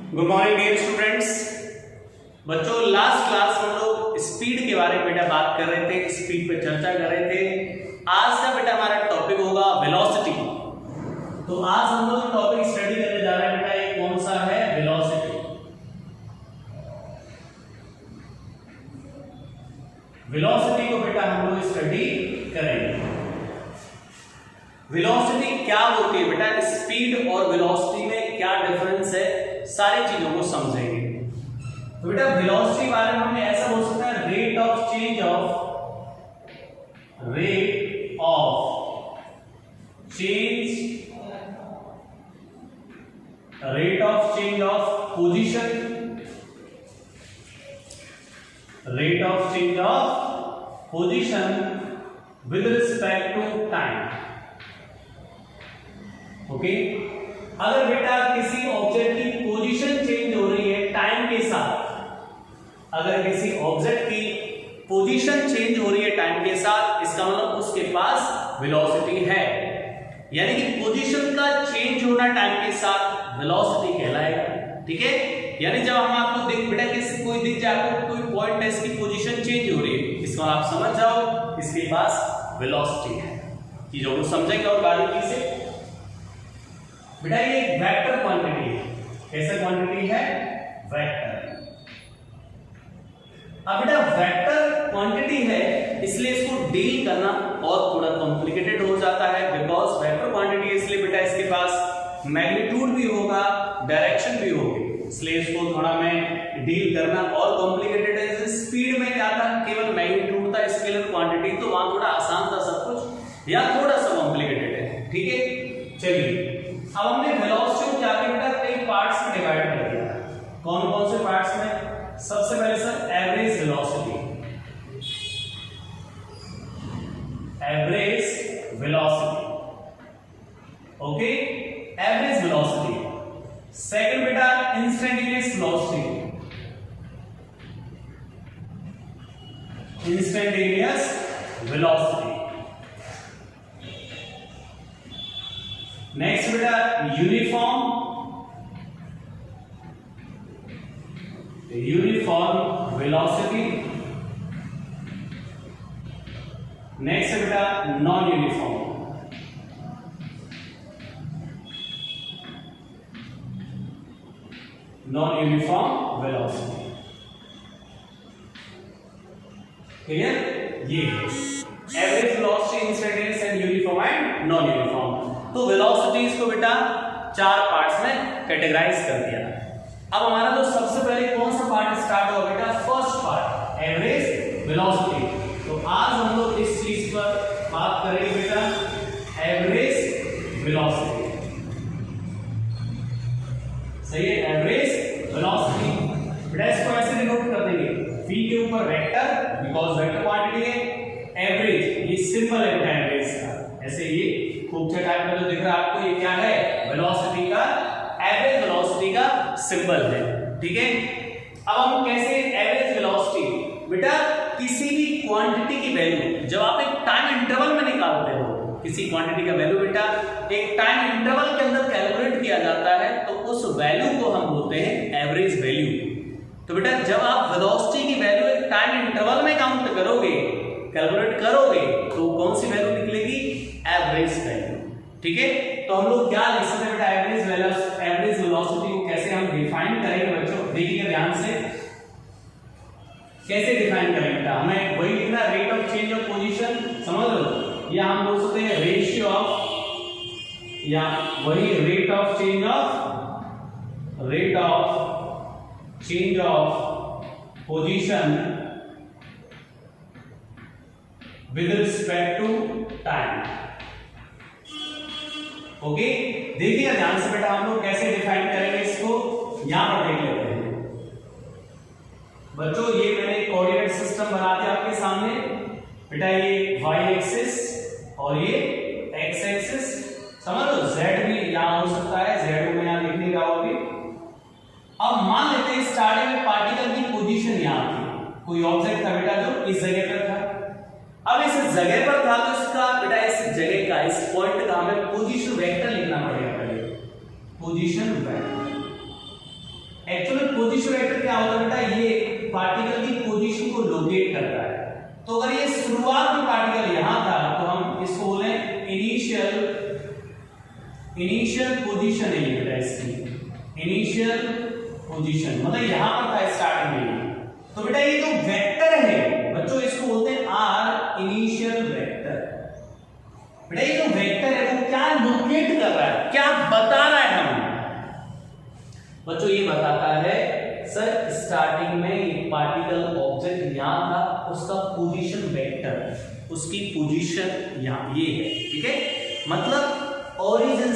Good morning dear students. बच्चों, last class हम लोग स्पीड के बारे में बेटा बात कर रहे थे, स्पीड पे चर्चा कर रहे थे। आज का बेटा हमारा टॉपिक होगा वेलोसिटी। तो आज हम लोग टॉपिक स्टडी करने जा रहे हैं बेटा, ये कौन सा है? वेलोसिटी। वेलोसिटी को बेटा हम लोग स्टडी करेंगे। वेलोसिटी क्या होती है बेटा, स्पीड और वेलोसिटी में क्या डिफरेंस है, सारी चीजों को समझेंगे। तो बेटा वेलोसिटी के बारे में हमें ऐसा बोल सकते हैं, rate of change of position with respect to time. Okay, अगर बेटा किसी ऑब्जेक्ट की पोजीशन चेंज हो रही है टाइम के साथ, अगर किसी ऑब्जेक्ट की पोजीशन चेंज हो रही है टाइम के साथ, इसका मतलब उसके पास वेलोसिटी है। यानी कि पोजीशन का चेंज होना टाइम के साथ वेलोसिटी कहलाएगा। ठीक है, यानी जब हम आपको बेटा किसी कोई दिख जाए, आपको कोई पॉइंट है, इसकी पोजीशन चेंज हो रही है, इसको आप समझ जाओ इसके पास वेलोसिटी है। चीजों को समझेंगे और बारीकी से। बेटा ये एक वेक्टर क्वांटिटी है। कैसा क्वांटिटी है? वेक्टर। अब बेटा वेक्टर क्वांटिटी है, इसलिए इसको डील करना और थोड़ा कॉम्प्लिकेटेड हो जाता है, बिकॉज वेक्टर क्वांटिटी है, इसलिए बेटा इसके पास मैग्नीट्यूड भी होगा, डायरेक्शन भी होगी, इसलिए इसको थोड़ा मैं डील करना और कॉम्प्लिकेटेड है। जैसे स्पीड में क्या था, केवल मैग्नीट्यूड था, स्केलर क्वांटिटी, तो वहां थोड़ा आसान था सब कुछ, या थोड़ा सा कॉम्प्लिकेटेड है। ठीक है, चलिए अब हमने वेलोसिटी को क्या किया बेटा, कई पार्ट्स में डिवाइड कर दिया। कौन कौन से पार्ट्स में? सबसे पहले sir average velocity, okay, average velocity. Second बेटा इंस्टेंटेनियस वेलोसिटी। नेक्स्ट बेटा यूनिफॉर्म वेलोसिटी। नेक्स्ट बेटा नॉन यूनिफॉर्म वेलोसिटी। क्लियर? ये average velocity, instantaneous and uniform and non uniform. तो वेलोसिटीज को बेटा चार पार्ट्स में कैटेगराइज कर दिया। अब हमारा जो सबसे पहले कौन सा पार्ट स्टार्ट होगा बेटा? First part average velocity. तो आज हम लोग इस चीज पर बात करेंगे बेटा, एवरेज वेलोसिटी। सही है, एवरेज वेलोसिटी। बेटा इसको ऐसे डिनोट कर देंगे, v के ऊपर वेक्टर, बिकॉज वेक्टर क्वांटिटी है। एवरेज, ये सिंबल है बेटा एवरेज का, ऐसे ये खूब से टाइप में जो दिख रहा है आपको, ये क्या है? वेलोसिटी का, एवरेज वेलोसिटी का सिंबल है। ठीक है, अब हम कैसे एवरेज वेलोसिटी, बेटा किसी भी क्वांटिटी की वैल्यू जब आप एक टाइम इंटरवल में निकालते हो, किसी क्वांटिटी का वैल्यू बेटा एक टाइम इंटरवल के अंदर कैलकुलेट किया जाता है, तो उस वैल्यू को हम बोलते हैं एवरेज वैल्यू। तो बेटा जब आप वेलोसिटी की वैल्यू एक टाइम इंटरवल में काउंट करोगे, कैलकुलेट करोगे, तो कौन सी वैल्यू निकलेगी? Average value. ठीक है, तो हम लोग क्या लिख सकते हैं बेटा, एवरेज वेलोसिटी को कैसे हम डिफाइन करेंगे बच्चों? देखिए ध्यान से, कैसे डिफाइन करेंगे बेटा? हमें वही लिखना, rate of change of position, समझ लो, या हम बोल सकते हैं रेशियो ऑफ, या वही rate of change of position with respect to time. Okay, देखिए ध्यान से बेटा, हम लोग कैसे डिफाइन करेंगे इसको, यहां पर देख लेते हैं बच्चों। ये मैंने कोऑर्डिनेट सिस्टम बना दिया आपके सामने बेटा, ये y एक्सिस और ये x एक्सिस, समझ लो। z भी यहां हो सकता है, z को मैं यहां लिख नहीं रहा हूं अभी। अब मान लेते हैं स्टार्टिंग में पार्टिकल की पोजीशन यहां थी, कोई ऑब्जेक्ट था बेटा जो इस जगह पर था। अब इस जगह पर था तो इसका बेटा इस जगह का, इस पॉइंट का हमें पोजीशन वेक्टर लिखना पड़ेगा पहले, position vector. Actually position vector क्या होता है बेटा, ये पार्टिकल की पोजीशन को लोकेट करता है। तो अगर ये शुरुआत में पार्टिकल यहां था तो हम इसको बोले इनिशियल पोजीशन है ये बेटा, इसकी इनिशियल पोजीशन मतलब यहां पर था स्टार्टिंग में। तो बेटा ये जो वेक्टर है बच्चों इसको बोलते हैं आर इनिशियल वेक्टर। बेटा ये जो वेक्टर है वो क्या लोकेट कर रहा है, क्या बता रहा है हमें बच्चों, ये बताता है सर स्टार्टिंग में ये पार्टिकल ऑब्जेक्ट यहां था, उसका पोजीशन वेक्टर, उसकी पोजीशन यहां ये है, ठीक है। मतलब ओरिजिन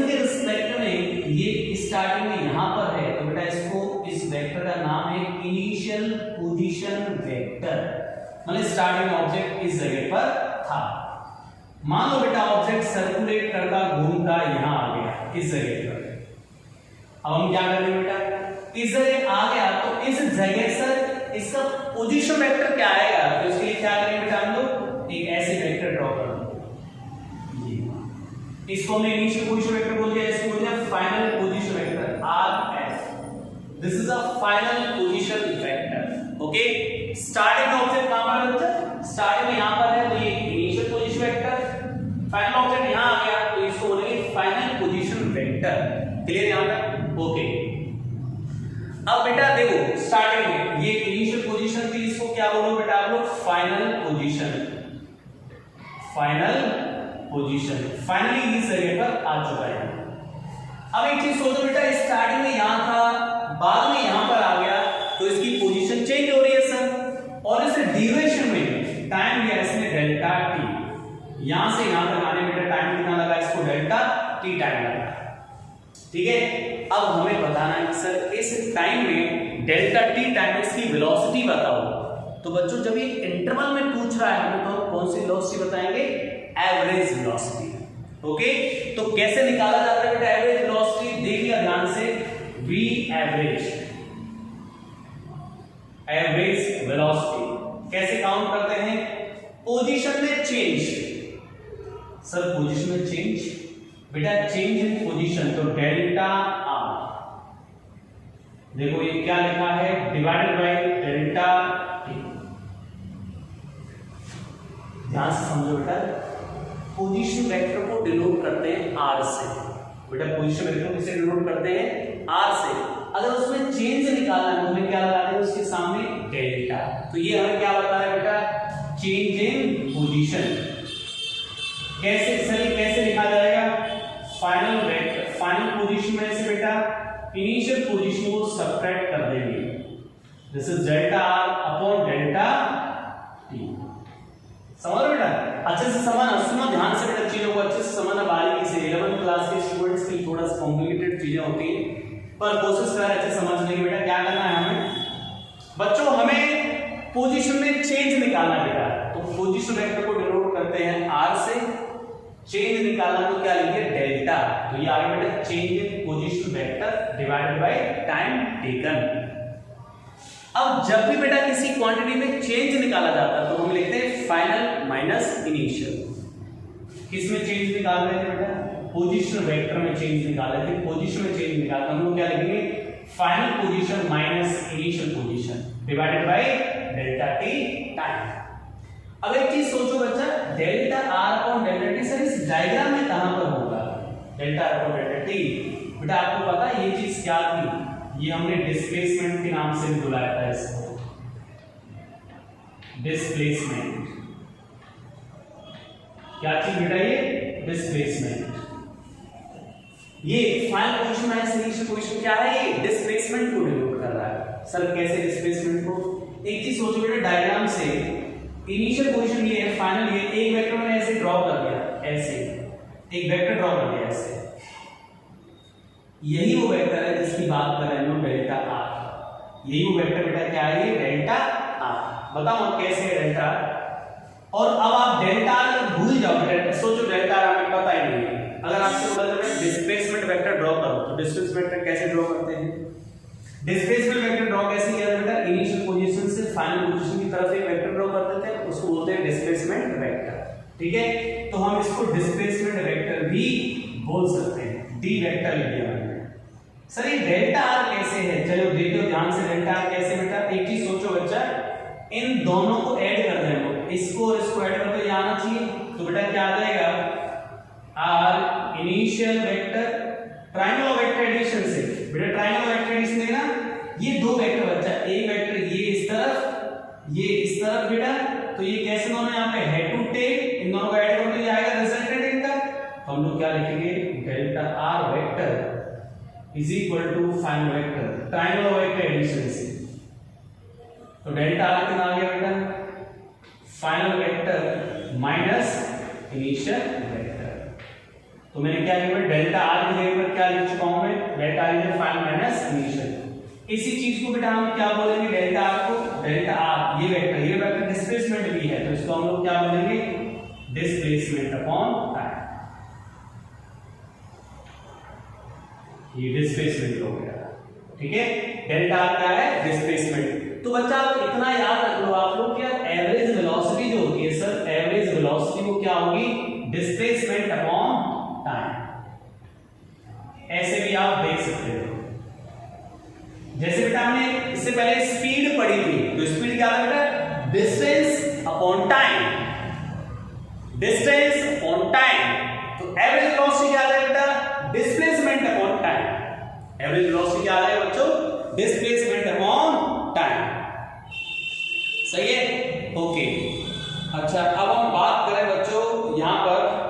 के रिस्पेक्ट में ये स्टार्टिंग में यहां पर है, तो बेटा इसको इस वेक्टर का नाम है इनिशियल पोजीशन वेक्टर। मतलब स्टार्टिंग में ऑब्जेक्ट इस जगह पर था। मान लो बेटा ऑब्जेक्ट सर्कुलेट करता घूमता यहां आ गया इस जगह पर। अब हम क्या करेंगे बेटा, इस जगह आ गया तो इस जगह सर इसका पोजीशन वेक्टर क्या आएगा, तो इसके लिए क्या करेंगे बेटा, हम लोग एक ऐसे वेक्टर ड्रॉ कर देंगे। इसको हमने इनिशियल पोजीशन वेक्टर बोल दिया, इसको बोल दिया final position vector RF. This is a final position vector. Okay, starting object कहां पर है बच्चा, स्टार्टिंग में यहां पर है तो ये initial position vector, final object यहां आ गया तो इसको बोलेंगे फाइनल पोजीशन वेक्टर। क्लियर यहां तक? ओके। अब बेटा देखो स्टार्टिंग में ये इनिशियल पोजीशन थी, इसको क्या बोलो बेटा आप लोग, फाइनल पोजीशन। फाइनली इस जगह पर आ चुका है। अब एक चीज सोचो बेटा, स्टार्टिंग में यहां था, बाद में यहां पर आ गया तो इसकी पोजीशन चेंज हो रही है सर, और इस ड्यूरेशन में टाइम दिया इसने डेल्टा टी। यहां से यहां तक आने में टाइम कितना लगा, इसको डेल्टा टी टाइम लगा, ठीक है। अब हमें बताना है कि सर इस टाइम में डेल्टा टी टाइम इसकी वेलोसिटी बताओ। तो बच्चों जब ये इंटरवल में पूछ रहा है हमें तो हम कौन सी वेलोसिटी बताएंगे, एवरेज वेलोसिटी। ओके, तो कैसे निकाला जाता है बेटा एवरेज वेलोसिटी, देखिएगा ध्यान से, v एवरेज वेलोसिटी कैसे काउंट करते हैं, पोजीशन में चेंज। सर पोजीशन में चेंज, बेटा चेंज इन पोजीशन तो डेल्टा आर, देखो ये क्या लिखा है, डिवाइडेड बाय डेल्टा टी। ध्यान से समझो बेटा, पोजीशन वेक्टर को डिनोट करते हैं आर से। बेटा पोजीशन वेक्टर को किससे डिनोट करते हैं, आर से। अगर उसमें चेंज निकालना है तो हमें क्या लगा देंगे उसके सामने, डेल्टा। तो ये हमें क्या बता रहा है बेटा, चेंज इन पोजीशन। कैसे सर ये कैसे लिखा जाएगा, फाइनल वेक्टर, फाइनल पोजीशन में से बेटा इनिशियल पोजीशन को सब्ट्रैक्ट कर देंगे, this is delta R upon delta T. समझ बेटा, अच्छे से समझना, सुनो ध्यान से बेटा, चीजों को अच्छे से समझना बारीकी से। 11th क्लास के स्टूडेंट्स के लिए थोड़ा सा कॉम्प्लिकेटेड चीजें होती हैं, पर कोशिश करें अच्छे समझने की। बेटा क्या करना है हमें बच्चों, हमें पोजीशन में चेंज निकालना बेटा, तो पोजीशन वेक्टर को डिनोट करते हैं आर से, चेंज निकालना तो क्या लिखे, डेल्टा। तो ये आ गया बेटा change in position vector divided by time taken. अब जब भी बेटा किसी क्वांटिटी में चेंज निकाला जाता है तो हम लिखते हैं फाइनल माइनस इनिशियल। किस में चेंज निकाल रहे थे बेटा, पोजीशन वेक्टर में चेंज निकाल रहे थे, पोजीशन में चेंज निकालते हम लोग क्या लिखेंगे, final position minus initial position divided by delta T time. अब एक चीज सोचो बच्चा, delta R upon delta T sir इस डायग्राम में कहां पर होगा, delta R upon delta T. बेटा आपको पता है ये चीज क्या थी, ये हमने डिस्प्लेसमेंट के नाम से बुलाया था इसको, डिस्प्लेसमेंट। क्या चीज बेटा, ये डिस्प्लेसमेंट। ये final position minus initial position क्या है, ये डिस्प्लेसमेंट को डिनोट कर रहा है। सर कैसे डिस्प्लेसमेंट को, एक चीज सोचो बेटा, डायग्राम से इनिशियल पोजीशन ये है, फाइनल ये, एक वेक्टर मैंने ऐसे ड्रॉ कर दिया, ऐसे एक वेक्टर ड्रॉ कर दिया ऐसे, यही वो वेक्टर है जिसकी बात कर रहे हैं डेल्टा आर। यही वो वेक्टर बेटा क्या है, ये डेल्टा आर। बताओ कैसे है डेल्टा आर। और अब आप डेल्टा आर भूल जाओ बेटा, सोचो डेल्टा आर हमें पता ही नहीं है। अगर आपसे बोला जाए डिस्प्लेसमेंट वेक्टर ड्रॉ करो तो डिस्प्लेसमेंट वेक्टर कैसे ड्रॉ करते हैं, डिस्प्लेसमेंट वेक्टर ड्रॉ कैसे किया जाता है बेटा, इनिशियल पोजीशन से फाइनल पोजीशन की तरफ एक वेक्टर ड्रॉ कर देते हैं, उसको बोलते हैं डिस्प्लेसमेंट वेक्टर। ठीक है, तो हम इसको डिस्प्लेसमेंट वेक्टर भी बोल सकते हैं, डी वेक्टर लिख दिया। सर ये डेल्टा आर ध्यान से डेल्टा आर कैसे बेटा, एक चीज सोचो बच्चा, इन दोनों को ऐड कर रहे हैं, इसको और इसको ऐड करते यहाँ आना चाहिए, तो बेटा क्या आ जाएगा, R initial vector triangle vector addition से, बेटा ट्रायंगल वेक्टर एडिशन देना, ये दो वेक्टर बच्चा, एक वेक्टर ये इस तरफ, ये इस तरफ बेटा, तो ये कैसे दोनों यहाँ पे हेड टू टेल, इन दोनों को ऐड करके ये आएगा रिजल्टेंट इनका, तो हम लोग क्या लिखेंगे, delta R vector is equal to final vector triangle vector addition से, तो डेल्टा आर कितना आ गया बेटा, final vector minus initial vector, तो मैंने क्या किया, डेल्टा आर की जगह पर क्या लिख चुका हूं मैं, delta R is final minus initial, इसी चीज को बेटा हम क्या बोलेंगे, डेल्टा आर को, डेल्टा आर ये वेक्टर डिस्प्लेसमेंट भी है, तो इसको हम लोग क्या बोलेंगे, डिस्प्लेसमेंट अपॉन टाइम, ये डिस्प्लेसमेंट हो गया, ठीक है, डेल्टा आर क्या है, डिस्प्लेसमेंट। तो बच्चा आप इतना याद रख लो आप लोग, क्या एवरेज वेलोसिटी जो होती है सर, एवरेज वेलोसिटी वो क्या होगी, डिस्प्लेसमेंट अपॉन टाइम, ऐसे भी आप देख सकते हो। जैसे बेटा हमने इससे पहले स्पीड पढ़ी थी, तो स्पीड क्या था बेटा, distance upon time, distance upon time, तो एवरेज वेलोसिटी क्या है बेटा, displacement upon time, average velocity क्या है बच्चों, डिस्प्लेसमेंट अपॉन टाइम, सही है, ओके। अच्छा अब हम बात करें बच्चों यहां पर,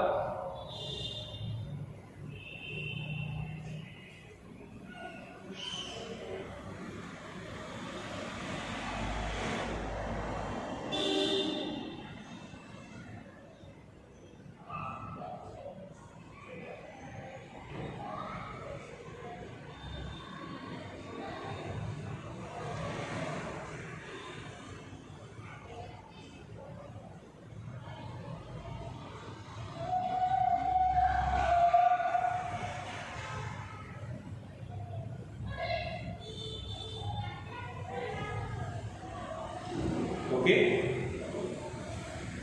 ओके,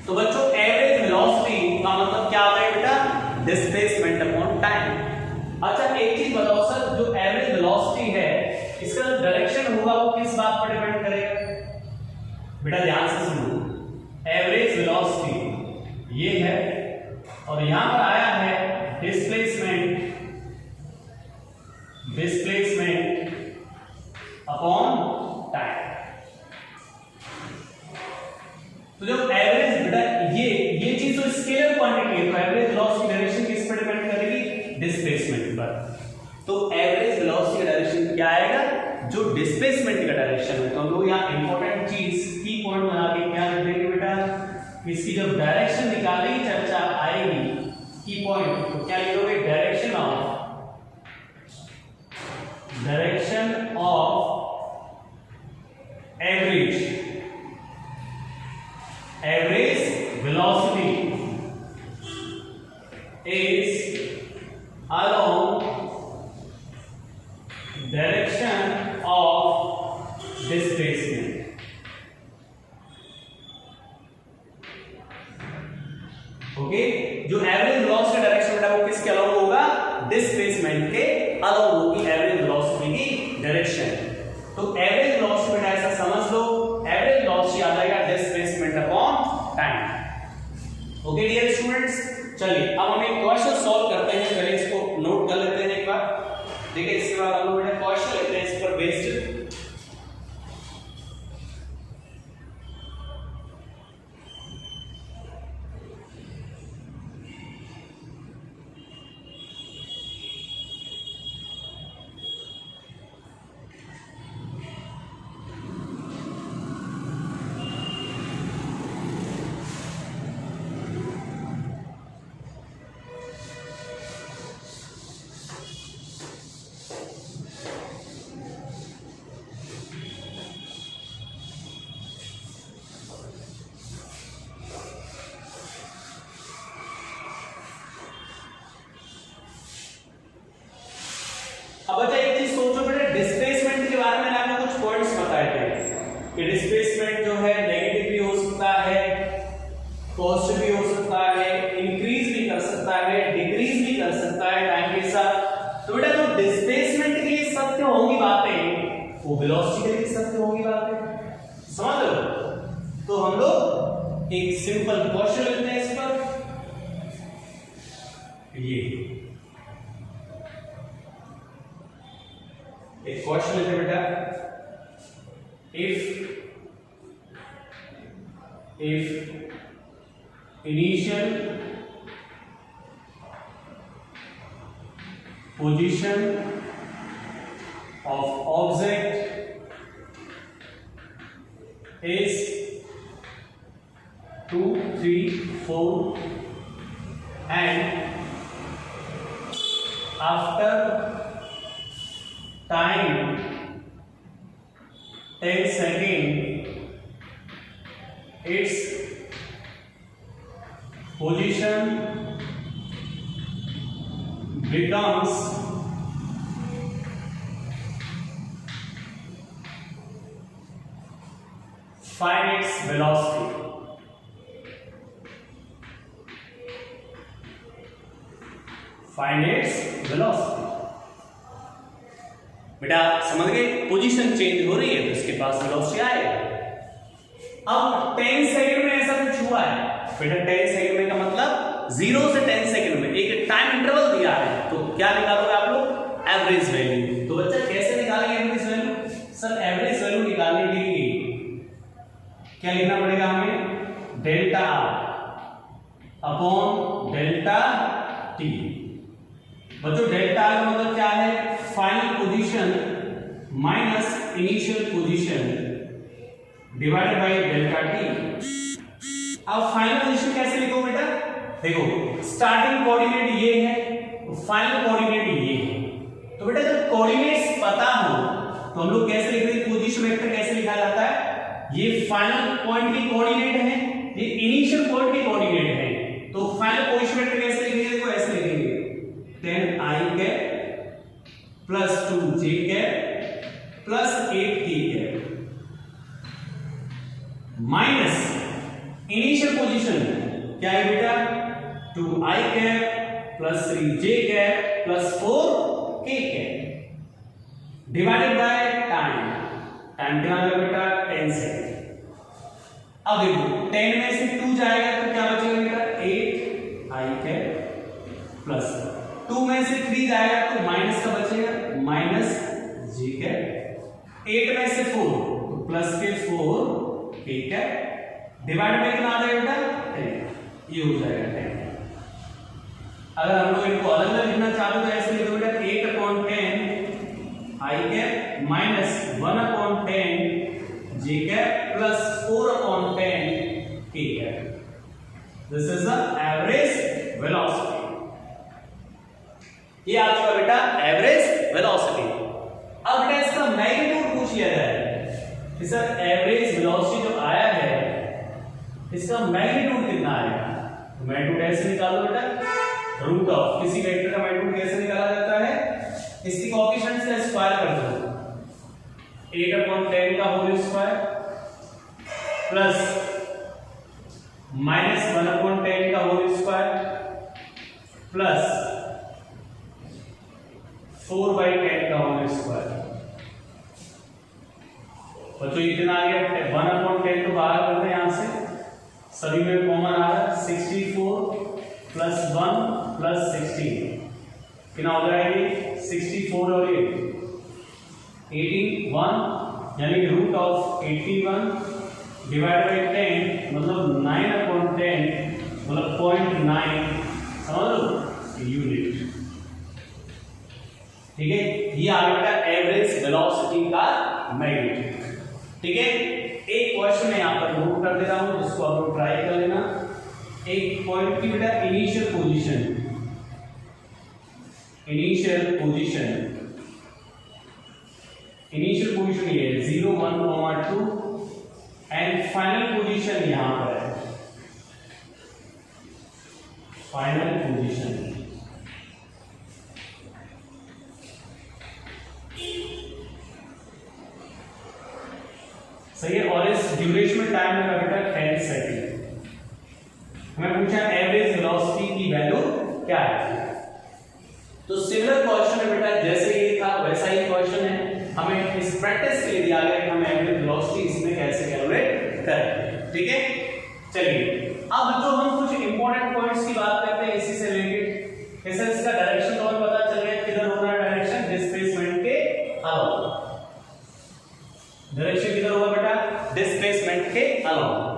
तो बच्चों एवरेज वेलोसिटी का मतलब क्या होता है बेटा, डिस्प्लेसमेंट अपॉन टाइम। अच्छा एक चीज बताओ सर, जो एवरेज वेलोसिटी है इसका जो डायरेक्शन होगा वो किस बात पर डिपेंड करेगा, बेटा ध्यान से सुनो, एवरेज वेलोसिटी ये है और यहां पर आया है डिस्प्लेसमेंट, डिस्प्लेसमेंट अपॉन टाइम, तो जो एवरेज बेटा ये चीज तो स्केलर क्वांटिटी है, तो एवरेज वेलोसिटी डायरेक्शन किस पर डिपेंड करेगी, डिस्प्लेसमेंट पर, तो एवरेज वेलोसिटी का डायरेक्शन क्या आएगा, जो डिस्प्लेसमेंट का डायरेक्शन है, तो हम लोग यहाँ इंपॉर्टेंट चीज की पॉइंट बना के क्या लिख देंगे बेटा, इसकी जब डायरेक्शन निकालने की चर्चा आएगी की पॉइंट, तो क्या लिखोगे, direction of average velocity is along direction of displacement. ओके, जो एवरेज वेलोसिटी डायरेक्शन बेटा वो किसके अलाउंग होगा, डिस्प्लेसमेंट के अलाउंग होगी एवरेज वेलोसिटी की डायरेक्शन। तो एवरेज वेलोसिटी बेटा ऐसा समझ लो, एवरेज वेलोसिटी आ जाएगा displacement upon time. Okay dear students, चलिए अब हम एक क्वेश्चन सॉल्व करते हैं, पहले इसको नोट कर लेते हैं एक बार, देखिए इसके बाद हम लोग बेटा क्वेश्चन लेते हैं इस पर बेस्ड। अब बच्चा एक चीज सोचो बेटा, डिस्प्लेसमेंट के बारे में मैंने आपको कुछ पॉइंट्स बताए थे कि डिस्प्लेसमेंट जो है नेगेटिव भी हो सकता है, पॉजिटिव भी हो सकता है, इंक्रीज भी कर सकता है, डिक्रीज भी कर सकता है टाइम के साथ। तो बेटा जो डिस्प्लेसमेंट के लिए सत्य होंगी बातें वो वेलोसिटी के लिख सकते होगी बात है, समझ लो। तो हम लोग एक सिंपल क्वेश्चन लेते हैं इस पर, ये एक क्वेश्चन लेते हैं बेटा, if initial position of object is 2, 3, 4 and after time 10 seconds its position becomes 5x velocity. Find its velocity. बेटा समझ गए, पोजीशन चेंज हो रही है तो इसके पास वेलोसिटी आएगा। अब 10 सेकंड में ऐसा कुछ हुआ है बेटा, 10 सेकंड में का मतलब 0 से 10 सेकंड में एक टाइम इंटरवल दिया है, तो क्या निकालोगे आप लोग? Average value. तो बच्चा कैसे निकालेंगे average value? Sir average value निकालने के लिए क्या लिखना पड़ेगा हमें? Delta upon delta T. बच्चों डेल्टा का मतलब क्या है? Final position minus initial position divided by delta T. अब फाइनल पोजीशन कैसे लिखो बेटा? देखो स्टार्टिंग कोऑर्डिनेट ये है, फाइनल कोऑर्डिनेट ये है। तो बेटा जब कोऑर्डिनेट्स पता हो तो हम लोग कैसे लिखते हैं? पोजीशन वेक्टर कैसे लिखा जाता है? ये फाइनल पॉइंट की कोऑर्डिनेट है, ये इनिशियल पॉइंट की कोऑर्डिनेट है। तो फाइनल पोजीशन वेक्टर कैसे लिखेंगे? देखो ऐसे लिखेंगे 10i cap plus 2j cap plus 8k cap minus initial position क्या है बेटा? 2i cap plus 3j cap plus 4k cap divided by time. Time क्या होगा बेटा? 10 सेकंड। अब देखो 10 में से 2 जाएगा तो क्या बचेगा बेटा? 8i कैप प्लस 2 में से 3 जाएगा तो माइनस का बचेगा माइनस j कैप। 8 में से 4 तो प्लस के 4k कैप डिवाइड में कितना आ जाएगा बेटा? 10। ये हो जाएगा 10। अगर हम लोग इनको अलग अलग लिखना चाहते तो ऐसे लिखो बेटा 8/10 i cap minus 1/10 j cap plus 4/10 k cap. This is the average velocity. ये आ चुका बेटा एवरेज वेलोसिटी। अब बेटा इसका मैग्नीट्यूड पूछ लिया जाए कि सर एवरेज वेलोसिटी जो आया है इसका मैग्नीट्यूड कितना आएगा? तो मैग्नीट्यूड ऐसे निकालो बेटा, रूट ऑफ किसी वेक्टर का मैग्नीट्यूड कैसे निकाला जाता है? इसकी कोएफिशिएंट से स्क्वायर कर दो, 8/10 का होल स्क्वायर प्लस माइनस 1/10 का होल स्क्वायर प्लस 4/10 का होल स्क्वायर। बच्चों इतना आ गया, 1/10 तो बाहर करते हैं, यहां से सभी में कॉमन आ रहा है 64 प्लस 1 प्लस 16 कितना हो जाएगी? 64 और 81 यानी रूट ऑफ 81 डिवाइड बाई 10 मतलब 9/10 मतलब 0.9 समझ लो यूनिट। ठीक है, ये आ गया एवरेज वेलोसिटी का मैग्नीट्यूड। ठीक है, एक क्वेश्चन मैं यहां पर नोट कर दे रहा हूं जिसको आप लोग ट्राई कर लेना। एक पॉइंट की बेटा इनिशियल पोजीशन ये है 0 1 2 एंड फाइनल पोजीशन यहां पर है, फाइनल पोजीशन सही है। और इस ड्यूरेशन में टाइम लगा बेटा 10 सेकंड। हमें पूछा एवरेज वेलोसिटी की वैल्यू क्या है। तो सिमिलर क्वेश्चन है बेटा, जैसे ये था वैसा ही क्वेश्चन है। हमें इस प्रैक्टिस दिया गया कि हम एवरेज वेलोसिटी इसमें कैसे कैलकुलेट करें। ठीक है, चलिए अब बच्चों हम कुछ इंपॉर्टेंट पॉइंट्स की बात करते हैं इसी से रिलेटेड। कैसे इसका डायरेक्शन तो हमें पता चल गया किधर होना है डायरेक्शन, डिस्प्लेसमेंट के अलावा। डायरेक्शन किधर होगा बेटा, डिस्प्लेसमेंट के अलावा।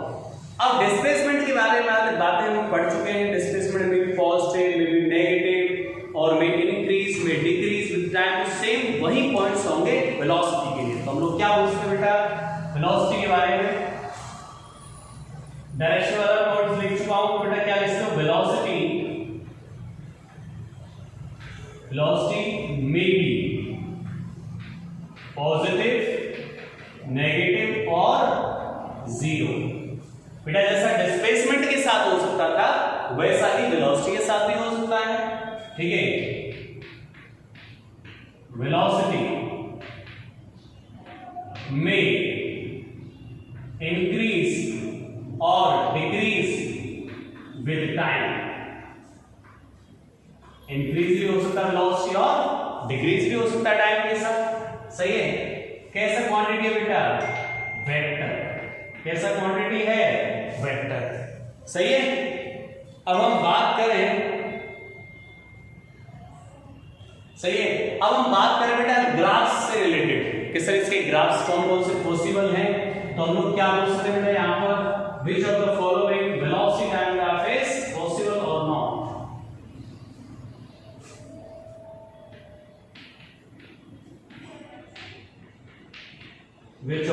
अब डिस्प्लेसमेंट के बारे में बातें हम पढ़ चुके हैं। डिस्प्लेसमेंट में भी पॉजिटिव, में भी नेगेटिव और में इंक्रीज, में डिक्रीज विद टाइम। तो सेम वही पॉइंट्स होंगे वेलोसिटी के लिए। तो हम लोग क्या बोल सकते हैं बेटा वेलोसिटी के बारे में, डायरेक्शन वाला पॉइंट्स लिख चुका हूं। बेटा क्या लिखते हो, वेलोसिटी में बी पॉजिटिव, नेगेटिव और जीरो। बेटा जैसा डिस्प्लेसमेंट के साथ हो सकता था वैसा ही वेलोसिटी के साथ भी हो सकता है। ठीक है, वेलोसिटी में इंक्रीज और डिक्रीज विद टाइम। इंक्रीज भी हो सकता है वेलोसिटी और डिक्रीज भी हो सकता है टाइम के साथ। सही है, कैसा क्वांटिटी है बेटा, वेक्टर। कैसा क्वांटिटी है, वेक्टर। सही है, अब हम बात करें, सही है, अब हम बात करें बेटा ग्राफ्स से रिलेटेड कि सर इसके ग्राफ्स कौन कौन से पॉसिबल हैं। तो हम लोग क्या बोल सकते हैं बेटा यहां पर, which of the following velocity time graph is possible और not. Which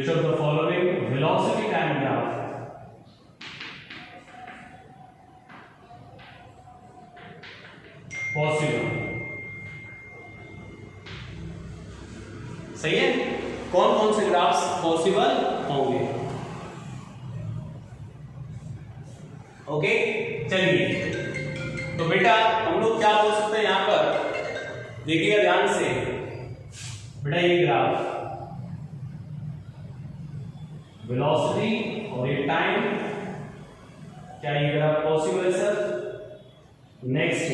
of the following velocity time graph possible? सही है, कौन कौन से ग्राफ्स पॉसिबल होंगे। ओके, चलिए तो बेटा हम लोग क्या बोल सकते हैं यहां पर, देखिएगा ध्यान से बेटा। ये ग्राफ वेलोसिटी और ये टाइम, क्या ये ग्राफ पॉसिबल है सर। नेक्स्ट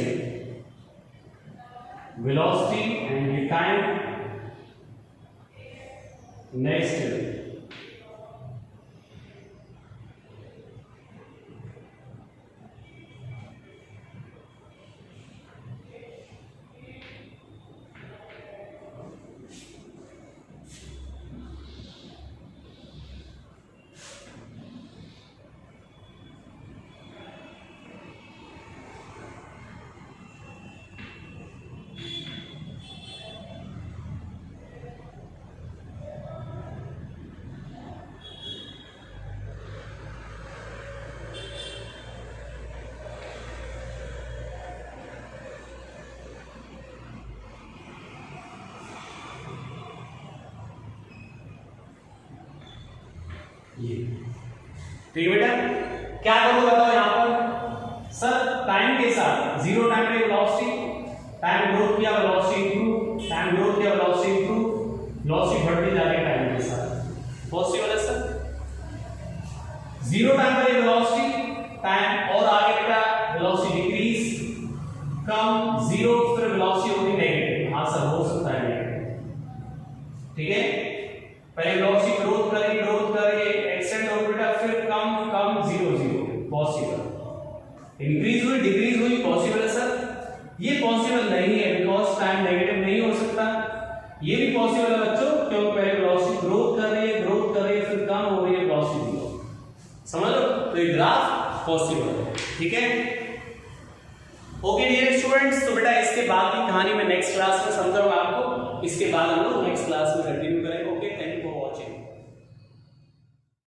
वेलोसिटी एंड ये टाइम, नेक्स्ट ये। ठीक है बेटा, क्या करोगे बताओ यहां पर, सर टाइम के साथ जीरो टाइम पे वेलोसिटी, टाइम ग्रोथ किया वेलोसिटी इंप्रूव, टाइम ग्रोथ किया वेलोसिटी इंप्रूव, वेलोसिटी बढ़ती जा रही है टाइम के साथ। पॉसिबल है सर। जीरो टाइम पे वेलोसिटी, टाइम और आगे बेटा वेलोसिटी डिक्रीज, कम जीरो, फिर वेलोसिटी होगी नेगेटिव। हां सर हो सकता है नेगेटिव। ठीक है, पहले वेलोसिटी ग्रोथ करेगी एक्सटेंड हो बेटा, फिर कम कम जीरो जीरो, पॉसिबल। इंक्रीज हुई डिक्रीज हुई, पॉसिबल है सर। ये पॉसिबल नहीं है बिकॉज टाइम नेगेटिव नहीं हो सकता। ये भी पॉसिबल है बच्चों क्योंकि पहले वेलोसिटी ग्रोथ कर रही है फिर कम हो रही है वेलोसिटी जीरो। समझ लो, तो ये ग्राफ पॉसिबल है। ठीक है, ओके डियर स्टूडेंट्स, तो बेटा इसके बाद की कहानी में नेक्स्ट क्लास में समझाऊंगा आपको। इसके बाद हम लोग नेक्स्ट क्लास में कंटिन्यू